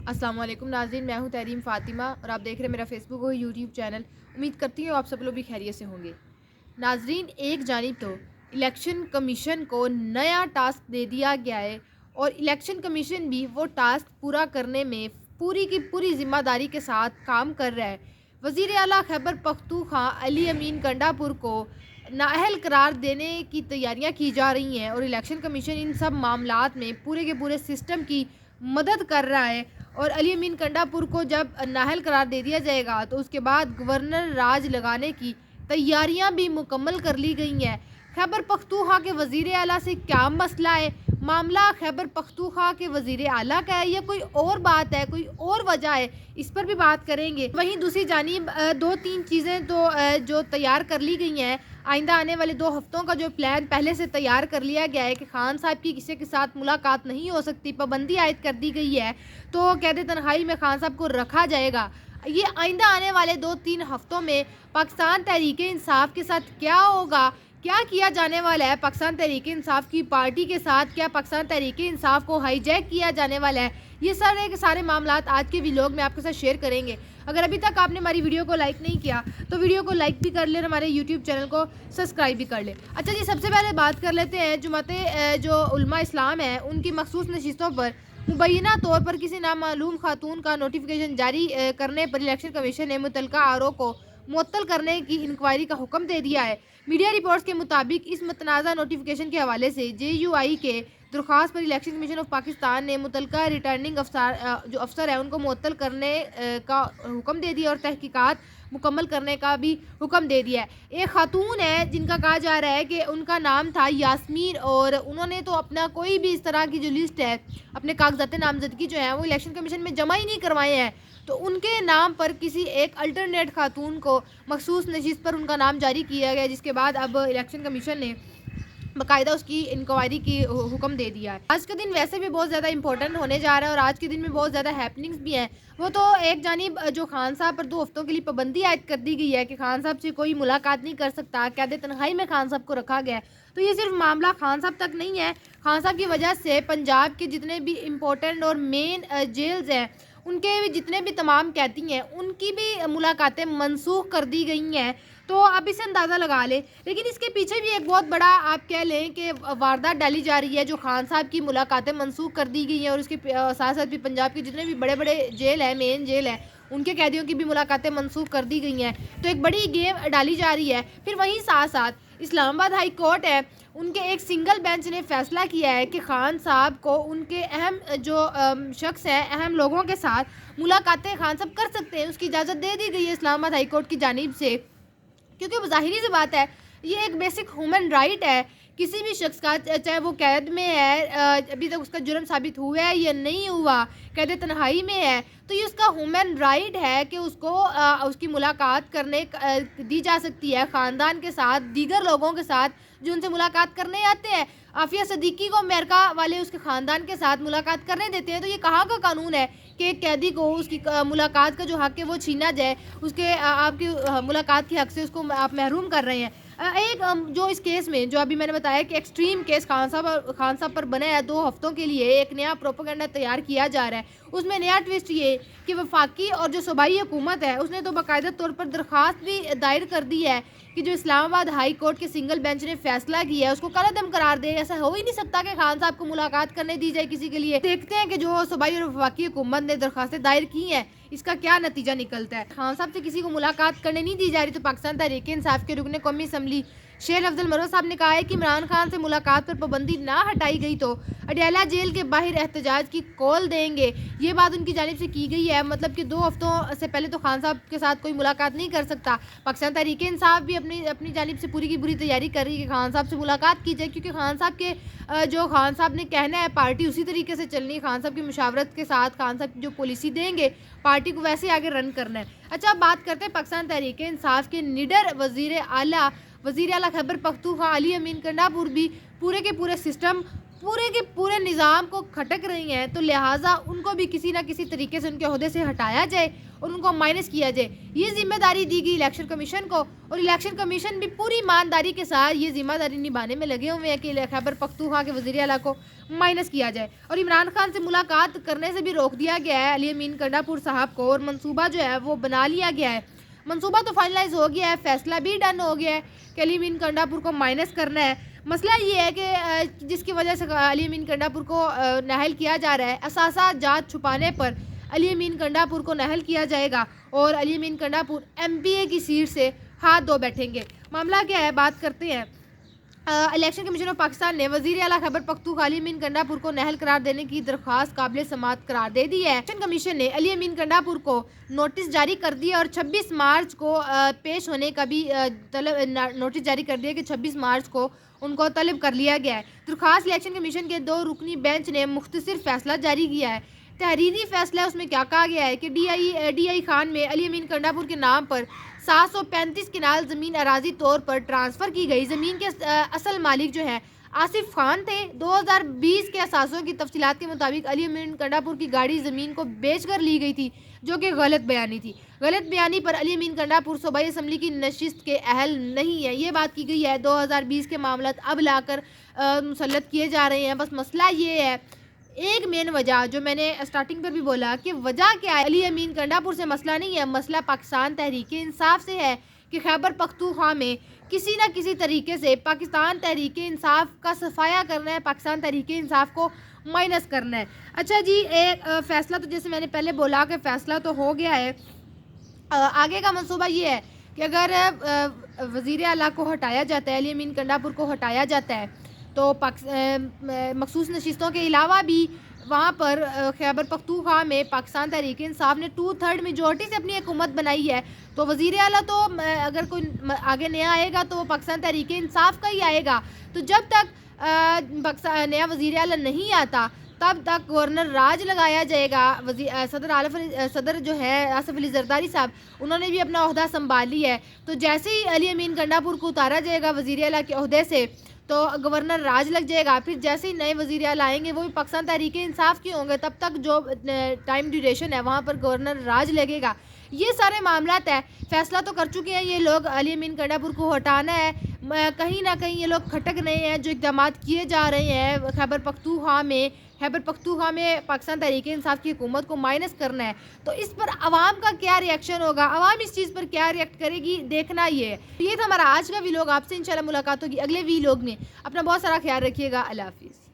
السلام علیکم ناظرین، میں ہوں تحریم فاطمہ اور آپ دیکھ رہے ہیں میرا فیس بک اور یوٹیوب چینل۔ امید کرتی ہوں آپ سب لوگ بھی خیریت سے ہوں گے۔ ناظرین، ایک جانب تو الیکشن کمیشن کو نیا ٹاسک دے دیا گیا ہے اور الیکشن کمیشن بھی وہ ٹاسک پورا کرنے میں پوری کی پوری ذمہ داری کے ساتھ کام کر رہا ہے۔ وزیر اعلیٰ خیبر پختونخوا علی امین کنڈا پور کو نااہل قرار دینے کی تیاریاں کی جا رہی ہیں اور الیکشن کمیشن ان سب معاملات میں پورے کے پورے سسٹم کی مدد کر رہا ہے اور علی امین کنڈا پور کو جب نااہل قرار دے دیا جائے گا تو اس کے بعد گورنر راج لگانے کی تیاریاں بھی مکمل کر لی گئی ہیں۔ خیبر پختونخوا کے وزیر اعلیٰ سے کیا مسئلہ ہے؟ معاملہ خیبر پختونخوا کے وزیر اعلیٰ کا ہے یا کوئی اور بات ہے، کوئی اور وجہ ہے؟ اس پر بھی بات کریں گے۔ وہیں دوسری جانب دو تین چیزیں تو جو تیار کر لی گئی ہیں، آئندہ آنے والے 2 ہفتوں کا جو پلان پہلے سے تیار کر لیا گیا ہے کہ خان صاحب کی کسی کے ساتھ ملاقات نہیں ہو سکتی، پابندی عائد کر دی گئی ہے، تو قید تنہائی میں خان صاحب کو رکھا جائے گا۔ یہ آئندہ آنے والے 2-3 ہفتوں میں پاکستان تحریک انصاف کے ساتھ کیا ہوگا، کیا کیا جانے والا ہے پاکستان تحریک انصاف کی پارٹی کے ساتھ، کیا پاکستان تحریک انصاف کو ہائی جیک کیا جانے والا ہے، یہ سارے معاملات آج کے ویلاگ میں آپ کے ساتھ شیئر کریں گے۔ اگر ابھی تک آپ نے ہماری ویڈیو کو لائک نہیں کیا تو ویڈیو کو لائک بھی کر لیں اور ہمارے یوٹیوب چینل کو سبسکرائب بھی کر لیں۔ اچھا جی، سب سے پہلے بات کر لیتے ہیں جماعت جو علماء اسلام ہیں ان کی مخصوص نشستوں پر مبینہ طور پر کسی نامعلوم خاتون کا نوٹیفیکیشن جاری کرنے پر الیکشن کمیشن نے متعلقہ آرو کو معطل کرنے کی انکوائری کا حکم دے دیا ہے۔ میڈیا رپورٹس کے مطابق اس متنازع نوٹیفیکیشن کے حوالے سے JUI کے درخواست پر الیکشن کمیشن آف پاکستان نے متعلقہ ریٹرننگ جو افسر ہیں ان کو معطل کرنے کا حکم دے دیا اور تحقیقات مکمل کرنے کا بھی حکم دے دیا ہے۔ ایک خاتون ہے جن کا کہا جا رہا ہے کہ ان کا نام تھا یاسمین اور انہوں نے تو اپنا کوئی بھی اس طرح کی جو لسٹ ہے، اپنے کاغذات نامزدگی جو ہیں وہ الیکشن کمیشن میں جمع ہی نہیں کروائے ہیں، تو ان کے نام پر کسی ایک الٹرنیٹ خاتون کو مخصوص نشست پر ان کا نام جاری کیا گیا، جس کے بعد اب الیکشن کمیشن نے باقاعدہ اس کی انکوائری کی حکم دے دیا ہے۔ آج کا دن ویسے بھی بہت زیادہ امپورٹنٹ ہونے جا رہا ہے اور آج کے دن میں بہت زیادہ ہیپننگز بھی ہیں۔ وہ تو ایک جانب جو خان صاحب پر 2 ہفتوں کے لیے پابندی عائد کر دی گئی ہے کہ خان صاحب سے کوئی ملاقات نہیں کر سکتا، قید تنہائی میں خان صاحب کو رکھا گیا ہے، تو یہ صرف معاملہ خان صاحب تک نہیں ہے۔ خان صاحب کی وجہ سے پنجاب کے جتنے بھی امپورٹنٹ اور مین جیلز ہیں ان کے جتنے بھی تمام قیدی ہیں ان کی بھی ملاقاتیں منسوخ کر دی گئی ہیں، تو آپ اسے اندازہ لگا لیں۔ لیکن اس کے پیچھے بھی ایک بہت بڑا آپ کہہ لیں کہ واردات ڈالی جا رہی ہے، جو خان صاحب کی ملاقاتیں منسوخ کر دی گئی ہیں اور اس کے ساتھ ساتھ بھی پنجاب کے جتنے بھی بڑے بڑے جیل ہیں، مین جیل ہیں، ان کے قیدیوں کی بھی ملاقاتیں منسوخ کر دی گئی ہیں، تو ایک بڑی گیم ڈالی جا رہی ہے۔ پھر وہیں ساتھ ساتھ اسلام آباد ہائی کورٹ ہے، ان کے ایک سنگل بینچ نے فیصلہ کیا ہے کہ خان صاحب کو ان کے اہم جو شخص ہیں، اہم لوگوں کے ساتھ ملاقاتیں خان صاحب کر سکتے ہیں، اس کی اجازت دے دی گئی ہے اسلام آباد ہائی کورٹ کی جانب سے، کیونکہ ظاہری سی بات ہے یہ ایک بیسک ہیومن رائٹ ہے کسی بھی شخص کا، چاہے وہ قید میں ہے، ابھی تک اس کا جرم ثابت ہوا ہے یا نہیں ہوا، قید تنہائی میں ہے، تو یہ اس کا ہیومن رائٹ ہے کہ اس کو اس کی ملاقات کرنے دی جا سکتی ہے خاندان کے ساتھ، دیگر لوگوں کے ساتھ جو ان سے ملاقات کرنے آتے ہیں۔ عافیہ صدیقی کو امریکہ والے اس کے خاندان کے ساتھ ملاقات کرنے دیتے ہیں، تو یہ کہاں کا قانون ہے کہ ایک قیدی کو اس کی ملاقات کا جو حق ہے وہ چھینا جائے، اس کے آپ کی ملاقات کے حق سے اس کو آپ محروم کر رہے ہیں۔ ایک جو اس کیس میں جو ابھی میں نے بتایا کہ ایکسٹریم کیس خان صاحب پر بنا ہے، 2 ہفتوں کے لیے ایک نیا پروپیگنڈا تیار کیا جا رہا ہے، اس میں نیا ٹویسٹ یہ کہ وفاقی اور جو صوبائی حکومت ہے اس نے تو باقاعدہ طور پر درخواست بھی دائر کر دی ہے کہ جو اسلام آباد ہائی کورٹ کے سنگل بینچ نے فیصلہ کیا ہے اس کو کالعدم قرار دے۔ ایسا ہو ہی نہیں سکتا کہ خان صاحب کو ملاقات کرنے دی جائے کسی کے لیے۔ دیکھتے ہیں کہ جو صوبائی اور وفاقی حکومت نے درخواستیں دائر کی ہیں اس کا کیا نتیجہ نکلتا ہے۔ خان صاحب سے کسی کو ملاقات کرنے نہیں دی جا رہی، تو پاکستان تحریک انصاف کے رکن قومی اسمبلی شیر افضل مروت صاحب نے کہا ہے کہ عمران خان سے ملاقات پر پابندی نہ ہٹائی گئی تو اڈیالہ جیل کے باہر احتجاج کی کال دیں گے۔ یہ بات ان کی جانب سے کی گئی ہے، مطلب کہ 2 ہفتوں سے پہلے تو خان صاحب کے ساتھ کوئی ملاقات نہیں کر سکتا۔ پاکستان تحریک انصاف بھی اپنی جانب سے پوری کی پوری تیاری کر رہی ہے کہ خان صاحب سے ملاقات کی جائے، کیونکہ خان صاحب نے کہنا ہے پارٹی اسی طریقے سے چلنی ہے، خان صاحب کی مشاورت کے ساتھ خان صاحب جو پالیسی دیں گے پارٹی کو ویسے آگے رن کرنا ہے۔ اچھا، اب بات کرتے ہیں پاکستان تحریک انصاف کے نڈر وزیر اعلیٰ خیبر پختونخوا علی امین کنڈا پور بھی پورے کے پورے سسٹم پورے کے پورے نظام کو کھٹک رہی ہیں، تو لہٰذا ان کو بھی کسی نہ کسی طریقے سے ان کے عہدے سے ہٹایا جائے اور ان کو مائنس کیا جائے۔ یہ ذمہ داری دی گئی الیکشن کمیشن کو، اور الیکشن کمیشن بھی پوری ایمانداری کے ساتھ یہ ذمہ داری نبھانے میں لگے ہوئے ہیں کہ خیبر پختونخوا کے وزیر اعلیٰ کو مائنس کیا جائے۔ اور عمران خان سے ملاقات کرنے سے بھی روک دیا گیا ہے علی امین کنڈا پور صاحب کو، اور منصوبہ جو ہے وہ بنا لیا گیا ہے۔ منصوبہ تو فائنلائز ہو گیا ہے، فیصلہ بھی ڈن ہو گیا ہے کہ علی امین کنڈا پور کو مائنس کرنا ہے۔ مسئلہ یہ ہے کہ جس کی وجہ سے علی امین کنڈا پور کو نااہل کیا جا رہا ہے، اثاثہ جات چھپانے پر علی امین کنڈا پور کو نااہل کیا جائے گا اور علی امین کنڈا پور ایم پی اے کی سیٹ سے ہاتھ دھو بیٹھیں گے۔ معاملہ کیا ہے، بات کرتے ہیں۔ الیکشن کمیشن آف پاکستان نے وزیر اعلیٰ خیبر پختونخوا علی امین کنڈا پور کو نااہل قرار دینے کی درخواست قابل سماعت قرار دے دی ہے۔ الیکشن کمیشن نے علی امین کنڈا پور کو نوٹس جاری کر دیا اور 26 مارچ کو پیش ہونے کا بھی نوٹس جاری کر دیا کہ 26 مارچ کو ان کو طلب کر لیا گیا ہے۔ درخواست الیکشن کمیشن کے 2 رکنی بینچ نے مختصر فیصلہ جاری کیا ہے۔ تحریری فیصلہ اس میں کیا کہا گیا ہے کہ ڈی آئی خان میں علی امین کنڈا پور کے نام پر 735 کنال زمین اراضی طور پر ٹرانسفر کی گئی۔ زمین کے اصل مالک جو ہے آصف خان تھے۔ 2020 کے اثاثوں کی تفصیلات کے مطابق علی امین کنڈا پور کی گاڑی زمین کو بیچ کر لی گئی تھی، جو کہ غلط بیانی تھی۔ غلط بیانی پر علی امین کنڈا پور صوبائی اسمبلی کی نشست کے اہل نہیں ہے، یہ بات کی گئی ہے۔ 2020 کے معاملات اب لا کر مسلط کیے جا رہے ہیں۔ بس مسئلہ یہ ہے، ایک مین وجہ جو میں نے اسٹارٹنگ پر بھی بولا کہ وجہ کیا ہے، علی امین کنڈا پور سے مسئلہ نہیں ہے، مسئلہ پاکستان تحریک انصاف سے ہے کہ خیبر پختونخوا میں کسی نہ کسی طریقے سے پاکستان تحریک انصاف کا صفایا کرنا ہے، پاکستان تحریک انصاف کو مائنس کرنا ہے۔ اچھا جی، ایک فیصلہ تو جیسے میں نے پہلے بولا کہ فیصلہ تو ہو گیا ہے۔ آگے کا منصوبہ یہ ہے کہ اگر وزیر اعلیٰ کو ہٹایا جاتا ہے، علی امین کنڈا پور کو ہٹایا جاتا ہے، تو مخصوص نشستوں کے علاوہ بھی وہاں پر خیبر پختونخوا میں پاکستان تحریک انصاف نے 2/3 میجورٹی سے اپنی حکومت بنائی ہے، تو وزیر اعلیٰ تو اگر کوئی آگے نیا آئے گا تو وہ پاکستان تحریک انصاف کا ہی آئے گا۔ تو جب تک نیا وزیر اعلیٰ نہیں آتا تب تک گورنر راج لگایا جائے گا۔ صدر جو ہے آصف علی زرداری صاحب، انہوں نے بھی اپنا عہدہ سنبھال لی ہے، تو جیسے ہی علی امین کنڈا پور کو اتارا جائے گا وزیر اعلیٰ کے عہدے سے تو گورنر راج لگ جائے گا۔ پھر جیسے ہی نئے وزیر اعلیٰ آئیں گے وہ بھی پاکستان تحریک انصاف کے ہوں گے، تب تک جو ٹائم ڈیوریشن ہے وہاں پر گورنر راج لگے گا۔ یہ سارے معاملات ہیں، فیصلہ تو کر چکے ہیں یہ لوگ، علی امین کنڈا پور کو ہٹانا ہے۔ کہیں نہ کہیں یہ لوگ کھٹک رہے ہیں، جو اقدامات کیے جا رہے ہیں خیبر پختونخوا میں پاکستان تحریک انصاف کی حکومت کو مائنس کرنا ہے، تو اس پر عوام کا کیا ری ایکشن ہوگا، عوام اس چیز پر کیا ری ایکٹ کرے گی، دیکھنا یہ ہے۔ یہ تھا ہمارا آج کا ویلوگ، آپ سے انشاءاللہ ملاقات ہوگی اگلے ویلوگ میں۔ اپنا بہت سارا خیال رکھیے گا، اللہ حافظ۔